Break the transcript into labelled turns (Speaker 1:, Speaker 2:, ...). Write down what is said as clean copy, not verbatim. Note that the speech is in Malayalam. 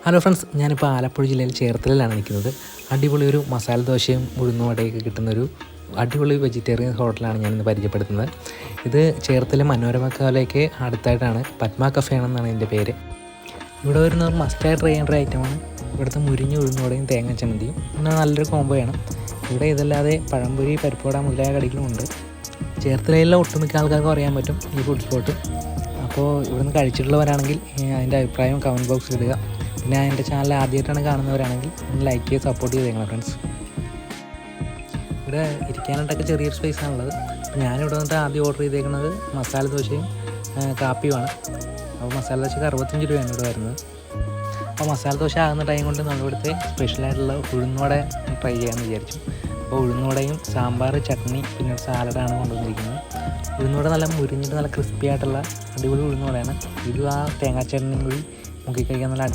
Speaker 1: ഹലോ ഫ്രണ്ട്സ്, ഞാനിപ്പോൾ ആലപ്പുഴ ജില്ലയിൽ ചേർത്തലയിലാണ് നിൽക്കുന്നത്. അടിപൊളി ഒരു മസാല ദോശയും ഉഴുന്നുവടയൊക്കെ കിട്ടുന്നൊരു അടിപൊളി വെജിറ്റേറിയൻ ഹോട്ടലാണ് ഞാനിന്ന് പരിചയപ്പെടുത്തുന്നത്. ഇത് ചേർത്തല മനോരമ കഫേക്ക് അടുത്തായിട്ടാണ്. പത്മ കഫേ ആണെന്നാണ് ഇതിൻ്റെ പേര്. ഇവിടെ വരുന്ന മസ്റ്റായി ട്രൈ ചെയ്യേണ്ട ഒരു ഐറ്റമാണ് ഇവിടുത്തെ മുരിഞ്ഞ ഉഴുന്നുവടയും തേങ്ങ ചമ്മന്തിയും. പിന്നെ നല്ലൊരു കോംബോയാണ്. ഇവിടെ ഇതല്ലാതെ പഴംപൊരി, പരിപ്പുവട മുതലായ കടികളുമുണ്ട്. ചേർത്തലയിലെ ഒട്ടുമിക്ക ആൾക്കാർക്കും അറിയാൻ പറ്റും ഈ ഫുഡ് സ്പോട്ട്. അപ്പോൾ ഇവിടുന്ന് കഴിച്ചിട്ടുള്ളവരാണെങ്കിൽ അതിൻ്റെ അഭിപ്രായം കമൻറ്റ് ബോക്സിൽ ഇടുക. പിന്നെ എൻ്റെ ചാനൽ ആദ്യമായിട്ടാണ് കാണുന്നവരാണെങ്കിൽ ഒന്ന് ലൈക്ക് ചെയ്ത് സപ്പോർട്ട് ചെയ്തേക്കണം ഫ്രണ്ട്സ്. ഇവിടെ ഇരിക്കാനായിട്ടൊക്കെ ചെറിയൊരു സ്പേസാണുള്ളത്. അപ്പോൾ ഞാനിവിടെ വന്നിട്ട് ആദ്യം ഓർഡർ ചെയ്തേക്കുന്നത് മസാല ദോശയും കാപ്പിയുമാണ്. അപ്പോൾ മസാല ദോശയ്ക്ക് 65 രൂപയാണ് ഇവിടെ വരുന്നത്. അപ്പോൾ മസാല ദോശ ആകുന്ന ടൈം കൊണ്ട് നമ്മളിവിടുത്തെ സ്പെഷ്യലായിട്ടുള്ള ഉഴുന്നുവട ട്രൈ ചെയ്യാമെന്ന് വിചാരിച്ചു. അപ്പോൾ ഉഴുന്നുവടയും സാമ്പാർ, ചട്നി, പിന്നെ ഒരു സാലഡാണ് കൊണ്ടുവന്നിരിക്കുന്നത്. ഉഴുന്നുവട നല്ല മുരിഞ്ഞിട്ട് നല്ല ക്രിസ്പി ആയിട്ടുള്ള അടിപൊളി ഉഴുന്നുവടയാണ്. ഇത് ആ തേങ്ങാ ചട്നിയും കൂടി മുക്കി കഴിക്കാൻ നല്ല